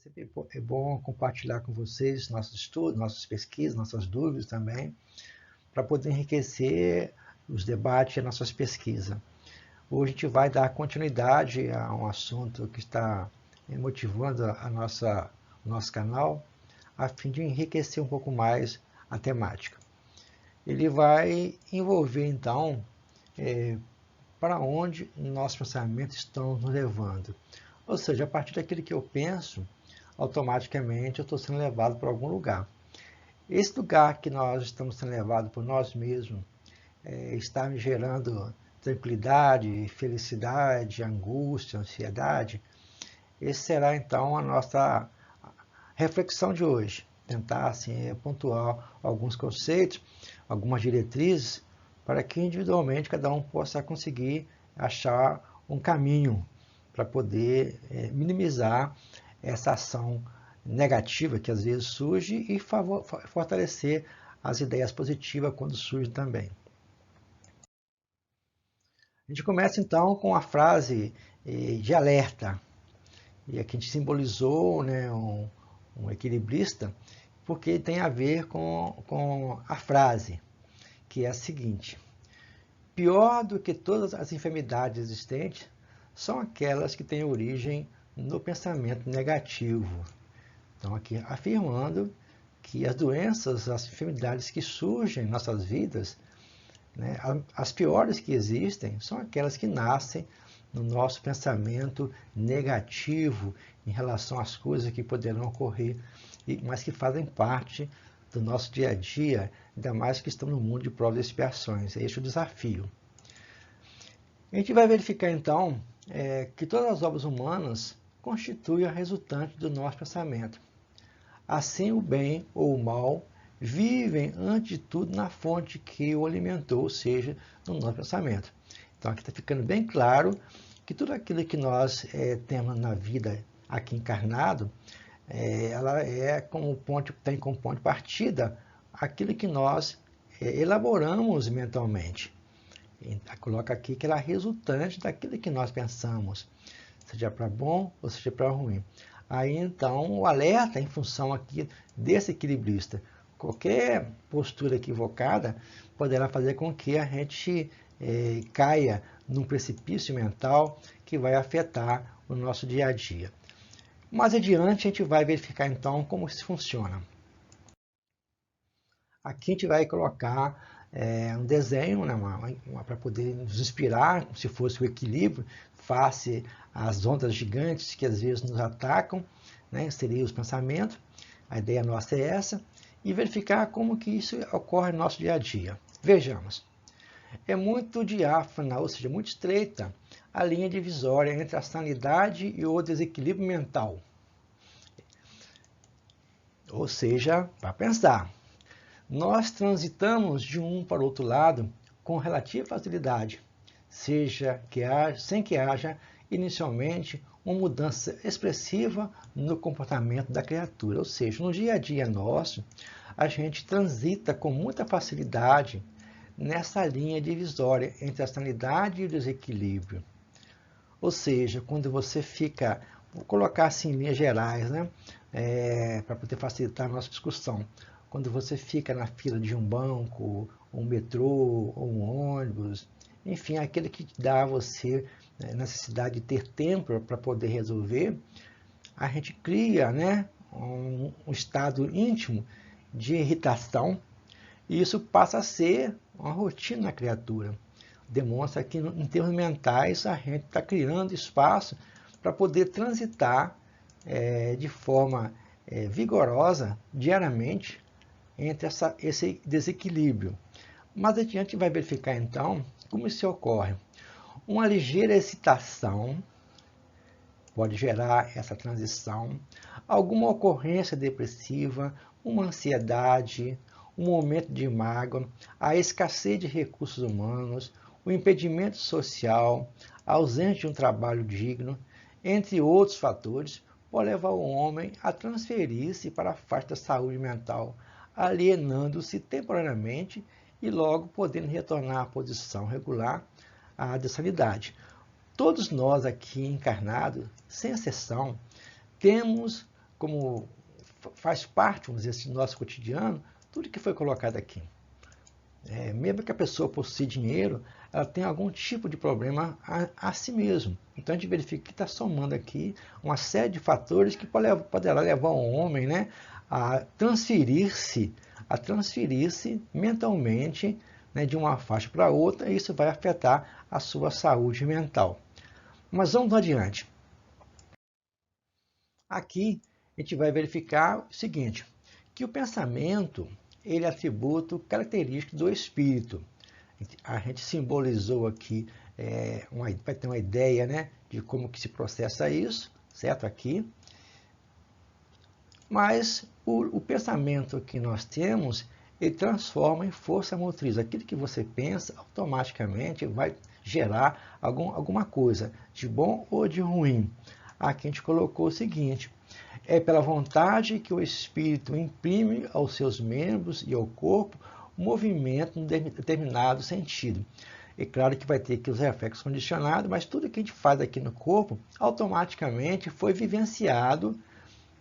sempre é bom compartilhar com vocês nossos estudos, nossas pesquisas, nossas dúvidas também, para poder enriquecer os debates e as nossas pesquisas. Hoje a gente vai dar continuidade a um assunto que está motivando o nosso canal, a fim de enriquecer um pouco mais a temática. Ele vai envolver, então, para onde nossos pensamentos estão nos levando. Ou seja, a partir daquilo que eu penso, automaticamente eu estou sendo levado para algum lugar. Esse lugar que nós estamos sendo levados por nós mesmos está me gerando tranquilidade, felicidade, angústia, ansiedade. Esse será então a nossa reflexão de hoje. Tentar assim, pontuar alguns conceitos, algumas diretrizes, para que individualmente cada um possa conseguir achar um caminho para poder minimizar essa ação negativa que às vezes surge e fortalecer as ideias positivas quando surgem também. A gente começa então com a frase de alerta, e aqui a gente simbolizou, né, um equilibrista, porque tem a ver com a frase, que é a seguinte: pior do que todas as enfermidades existentes são aquelas que têm origem no pensamento negativo. Então, aqui afirmando que as doenças, as enfermidades que surgem em nossas vidas, né, as piores que existem são aquelas que nascem no nosso pensamento negativo em relação às coisas que poderão ocorrer, mas que fazem parte do nosso dia a dia, ainda mais que estamos no mundo de provas e expiações. Esse é o desafio. A gente vai verificar então que todas as obras humanas constituem a resultante do nosso pensamento. Assim, o bem ou o mal vivem, antes de tudo, na fonte que o alimentou, ou seja, no nosso pensamento. Então, aqui está ficando bem claro que tudo aquilo que nós temos na vida aqui encarnado, ela tem como ponto de partida aquilo que nós elaboramos mentalmente. Coloca aqui que ela é resultante daquilo que nós pensamos, seja para bom ou seja para ruim. Aí então o alerta em função aqui desse equilibrista. Qualquer postura equivocada poderá fazer com que a gente caia num precipício mental que vai afetar o nosso dia a dia. Mais adiante a gente vai verificar então como isso funciona. Aqui a gente vai colocar um desenho, né, para poder nos inspirar, como se fosse o equilíbrio, face às ondas gigantes que às vezes nos atacam, né, seriam os pensamentos. A ideia nossa é essa, e verificar como que isso ocorre no nosso dia a dia. Vejamos. É muito diáfana, ou seja, muito estreita, a linha divisória entre a sanidade e o desequilíbrio mental. Ou seja, para pensar. Nós transitamos de um para o outro lado com relativa facilidade, sem que haja inicialmente uma mudança expressiva no comportamento da criatura. Ou seja, no dia a dia nosso, a gente transita com muita facilidade nessa linha divisória entre a sanidade e o desequilíbrio. Ou seja, quando você fica, vou colocar assim em linhas gerais, né, para poder facilitar a nossa discussão. Quando você fica na fila de um banco, um metrô, ou um ônibus, enfim, aquele que dá a você necessidade de ter tempo para poder resolver, a gente cria, né, um estado íntimo de irritação, e isso passa a ser uma rotina na criatura. Demonstra que, em termos mentais, a gente está criando espaço para poder transitar de forma vigorosa, diariamente, entre esse desequilíbrio. Mas adiante vai verificar então como isso ocorre. Uma ligeira excitação pode gerar essa transição, alguma ocorrência depressiva, uma ansiedade, um momento de mágoa, a escassez de recursos humanos, o impedimento social, a ausência de um trabalho digno, entre outros fatores, pode levar o homem a transferir-se para a faixa da saúde mental, alienando-se temporariamente e logo podendo retornar à posição regular, à da sanidade. Todos nós aqui encarnados, sem exceção, temos como faz parte, vamos dizer assim, do nosso cotidiano, tudo que foi colocado aqui. Mesmo que a pessoa possua dinheiro, ela tem algum tipo de problema a si mesmo. Então a gente verifica que está somando aqui uma série de fatores que poderá levar o homem, né, a transferir-se mentalmente, né, de uma faixa para outra, e isso vai afetar a sua saúde mental. Mas vamos adiante. Aqui a gente vai verificar o seguinte, que o pensamento ele é atributo característico do espírito. A gente simbolizou aqui, vai ter uma ideia, né, de como que se processa isso, certo? Aqui. Mas o pensamento que nós temos, ele transforma em força motriz. Aquilo que você pensa, automaticamente vai gerar alguma coisa, de bom ou de ruim. Aqui a gente colocou o seguinte, é pela vontade que o espírito imprime aos seus membros e ao corpo um movimento em determinado sentido. É claro que vai ter aqui os reflexos condicionados, mas tudo que a gente faz aqui no corpo, automaticamente foi vivenciado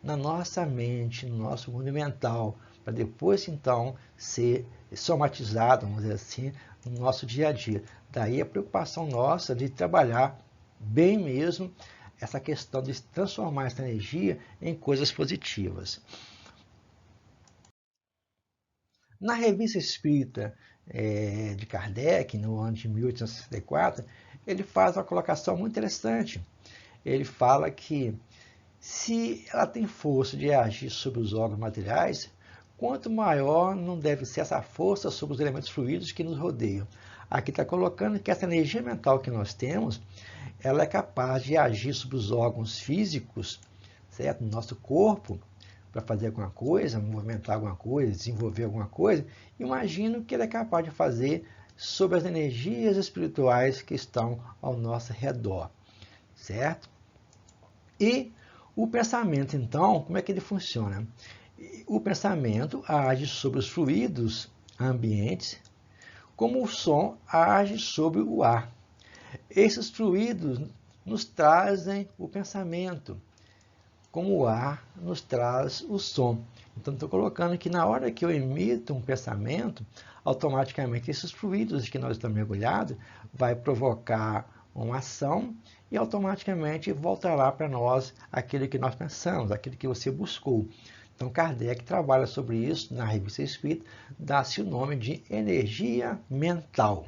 na nossa mente, no nosso mundo mental, para depois, então, ser somatizado, vamos dizer assim, no nosso dia a dia. Daí a preocupação nossa de trabalhar bem mesmo essa questão de transformar essa energia em coisas positivas. Na Revista Espírita de Kardec, no ano de 1864, ele faz uma colocação muito interessante. Ele fala que se ela tem força de agir sobre os órgãos materiais, quanto maior não deve ser essa força sobre os elementos fluidos que nos rodeiam. Aqui está colocando que essa energia mental que nós temos, ela é capaz de agir sobre os órgãos físicos, certo? No nosso corpo, para fazer alguma coisa, movimentar alguma coisa, desenvolver alguma coisa. Imagino que ela é capaz de fazer sobre as energias espirituais que estão ao nosso redor, certo? E o pensamento, então, como é que ele funciona? O pensamento age sobre os fluidos ambientes, como o som age sobre o ar. Esses fluidos nos trazem o pensamento, como o ar nos traz o som. Então, estou colocando que na hora que eu emito um pensamento, automaticamente esses fluidos que nós estamos mergulhados vai provocar uma ação e automaticamente voltará para nós aquilo que nós pensamos, aquilo que você buscou. Então, Kardec trabalha sobre isso na Revista Espírita, dá-se o nome de energia mental.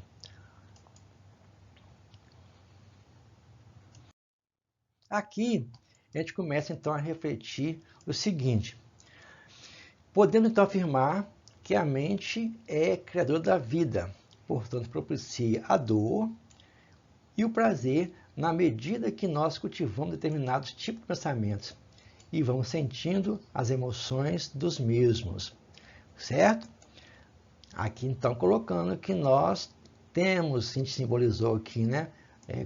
Aqui, a gente começa então a refletir o seguinte, podendo então afirmar que a mente é criadora da vida, portanto propicia a dor e o prazer na medida que nós cultivamos determinados tipos de pensamentos e vamos sentindo as emoções dos mesmos, certo? Aqui então colocando que nós temos, a gente simbolizou aqui, né,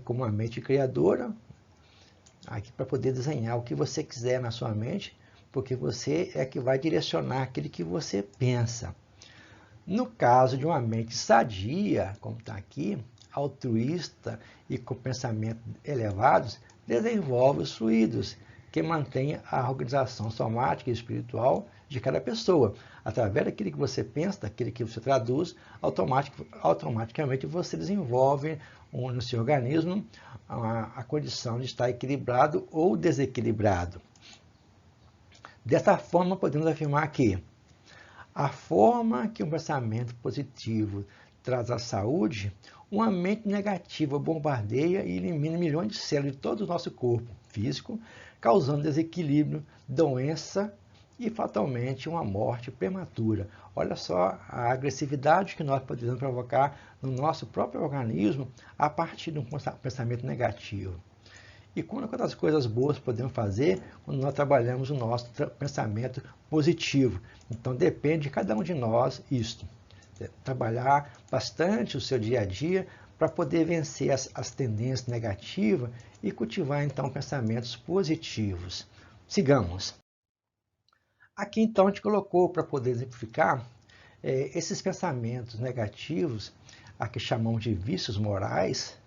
como uma mente criadora, aqui para poder desenhar o que você quiser na sua mente, porque você é que vai direcionar aquilo que você pensa. No caso de uma mente sadia, como está aqui, altruísta e com pensamentos elevados, desenvolve os fluidos que mantêm a organização somática e espiritual de cada pessoa. Através daquilo que você pensa, daquilo que você traduz, automaticamente você desenvolve no seu organismo a condição de estar equilibrado ou desequilibrado. Dessa forma, podemos afirmar que a forma que um pensamento positivo traz à saúde, uma mente negativa bombardeia e elimina milhões de células de todo o nosso corpo físico, causando desequilíbrio, doença e fatalmente uma morte prematura. Olha só a agressividade que nós podemos provocar no nosso próprio organismo a partir de um pensamento negativo. E quantas coisas boas podemos fazer quando nós trabalhamos o nosso pensamento positivo. Então depende de cada um de nós isto. Trabalhar bastante o seu dia a dia para poder vencer as tendências negativas e cultivar então pensamentos positivos. Sigamos. Aqui então a gente colocou para poder exemplificar esses pensamentos negativos, a que chamamos de vícios morais,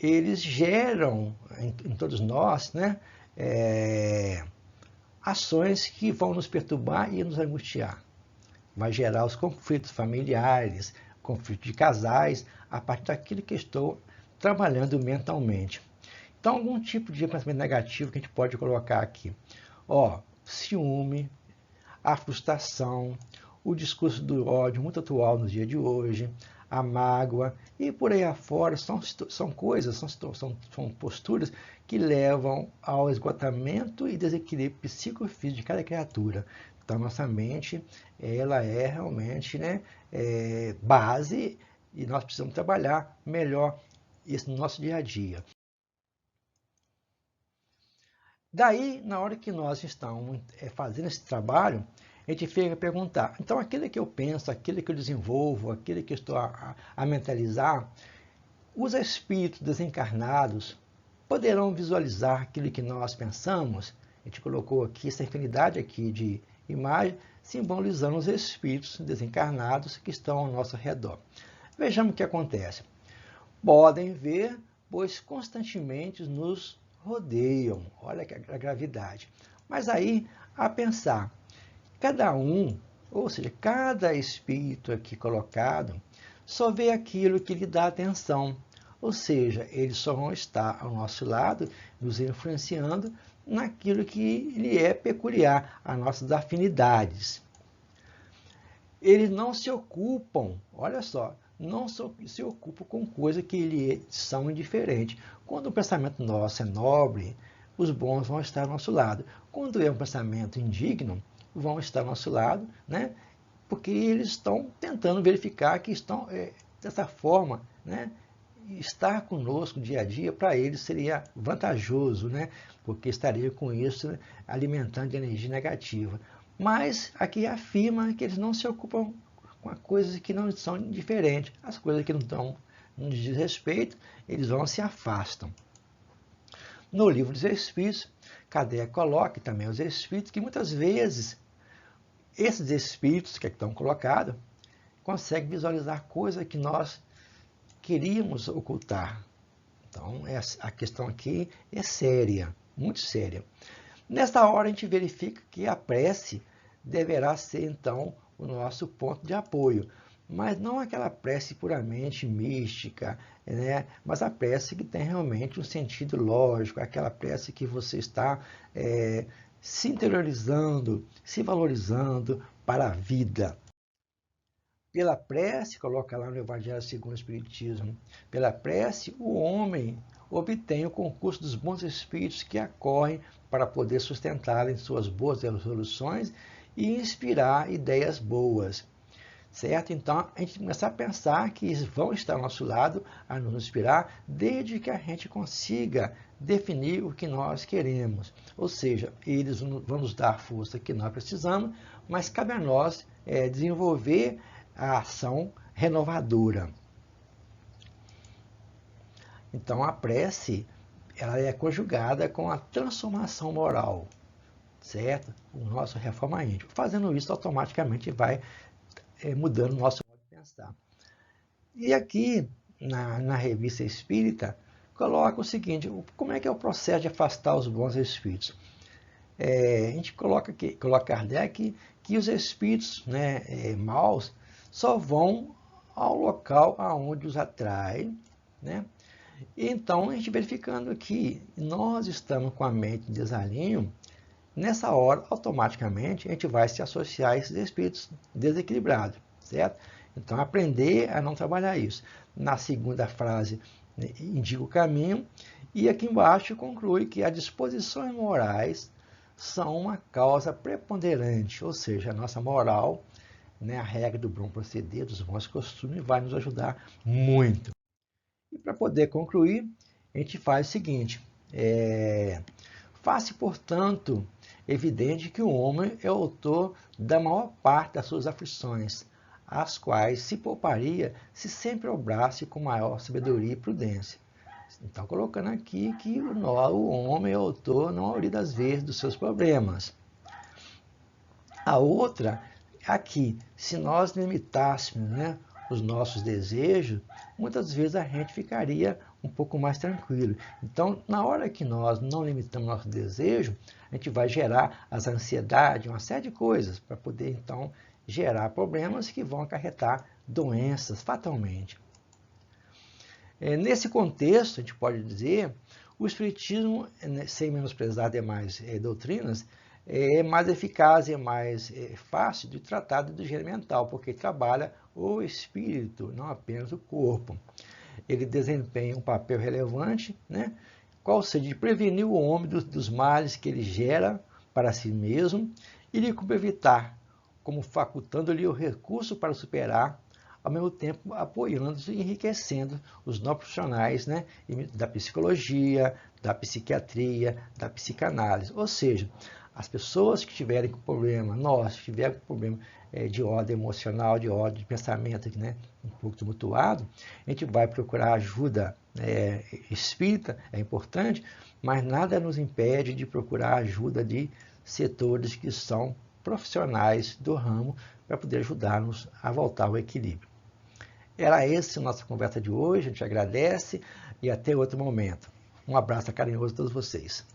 eles geram em todos nós, né, ações que vão nos perturbar e nos angustiar. Vai gerar os conflitos familiares, conflitos de casais, a partir daquilo que estou trabalhando mentalmente. Então, algum tipo de pensamento negativo que a gente pode colocar aqui. Ciúme, a frustração, o discurso do ódio muito atual no dia de hoje, a mágoa e por aí afora são coisas, são posturas que levam ao esgotamento e desequilíbrio psicofísico de cada criatura. Então, nossa mente, ela é realmente base e nós precisamos trabalhar melhor isso no nosso dia a dia. Daí, na hora que nós estamos fazendo esse trabalho, a gente fica a perguntar, então aquilo que eu penso, aquilo que eu desenvolvo, aquilo que eu estou a mentalizar, os espíritos desencarnados poderão visualizar aquilo que nós pensamos? A gente colocou aqui essa infinidade aqui de imagem, simbolizando os espíritos desencarnados que estão ao nosso redor. Vejamos o que acontece. Podem ver, pois constantemente nos rodeiam. Olha a gravidade. Mas aí, a pensar, cada um, ou seja, cada espírito aqui colocado, só vê aquilo que lhe dá atenção. Ou seja, eles só vão estar ao nosso lado, nos influenciando naquilo que lhe é peculiar, as nossas afinidades. Eles não se ocupam, olha só, não se ocupam com coisas que lhe são indiferentes. Quando o pensamento nosso é nobre, os bons vão estar ao nosso lado. Quando é um pensamento indigno, vão estar ao nosso lado, né? Porque eles estão tentando verificar que estão, dessa forma, né? Estar conosco dia a dia, para eles seria vantajoso, né? Porque estaria com isso, né, alimentando de energia negativa. Mas aqui afirma que eles não se ocupam com coisas que não são diferentes. As coisas que não diz respeito, eles vão se afastam. No livro dos Espíritos, Kardec coloca também os Espíritos que muitas vezes esses Espíritos que estão colocados conseguem visualizar coisas que nós queríamos ocultar. Então, a questão aqui é séria, muito séria. Nesta hora, a gente verifica que a prece deverá ser, então, o nosso ponto de apoio. Mas não aquela prece puramente mística, né? Mas a prece que tem realmente um sentido lógico, aquela prece que você está se interiorizando, se valorizando para a vida. Pela prece, coloca lá no Evangelho segundo o Espiritismo, pela prece o homem obtém o concurso dos bons espíritos que acorrem para poder sustentá-lo em suas boas resoluções e inspirar ideias boas. Certo? Então, a gente começa a pensar que eles vão estar ao nosso lado, a nos inspirar, desde que a gente consiga definir o que nós queremos. Ou seja, eles vão nos dar a força que nós precisamos, mas cabe a nós desenvolver a ação renovadora. Então, a prece ela é conjugada com a transformação moral, certo? O nosso reforma íntima. Fazendo isso, automaticamente vai mudando o nosso modo de pensar. E aqui, na Revista Espírita, coloca o seguinte, como é que é o processo de afastar os bons espíritos? A gente coloca Kardec que os espíritos maus só vão ao local aonde os atrai, né? E então, a gente verificando que nós estamos com a mente em desalinho, nessa hora, automaticamente, a gente vai se associar a esses espíritos desequilibrados, certo? Então, aprender a não trabalhar isso. Na segunda frase, indica o caminho, e aqui embaixo conclui que as disposições morais são uma causa preponderante, ou seja, a nossa moral, a regra do bom proceder, dos bons costumes, vai nos ajudar muito. E para poder concluir, a gente faz o seguinte, faz-se, portanto, evidente que o homem é o autor da maior parte das suas aflições, as quais se pouparia se sempre obrasse com maior sabedoria e prudência. Então, colocando aqui que o homem é o autor, na maioria das vezes, dos seus problemas. A outra, aqui, se nós limitássemos os nossos desejos, muitas vezes a gente ficaria um pouco mais tranquilo. Então, na hora que nós não limitamos nosso desejo, a gente vai gerar as ansiedades, uma série de coisas, para poder, então, gerar problemas que vão acarretar doenças fatalmente. Nesse contexto, a gente pode dizer, o Espiritismo, sem menosprezar demais doutrinas, é mais eficaz e mais fácil de tratar do gênero mental, porque trabalha o espírito, não apenas o corpo. Ele desempenha um papel relevante, né? Qual seja de prevenir o homem dos males que ele gera para si mesmo e de como evitar, como facultando-lhe o recurso para superar, ao mesmo tempo apoiando e enriquecendo os novos profissionais, né, da psicologia, da psiquiatria, da psicanálise. Ou seja, as pessoas que tiverem com problema, nós que tivermos com problema de ordem emocional, de ordem de pensamento, né, um pouco tumultuado, a gente vai procurar ajuda espírita, é importante, mas nada nos impede de procurar ajuda de setores que são profissionais do ramo para poder ajudar-nos a voltar ao equilíbrio. Era essa a nossa conversa de hoje, a gente agradece e até outro momento. Um abraço carinhoso a todos vocês.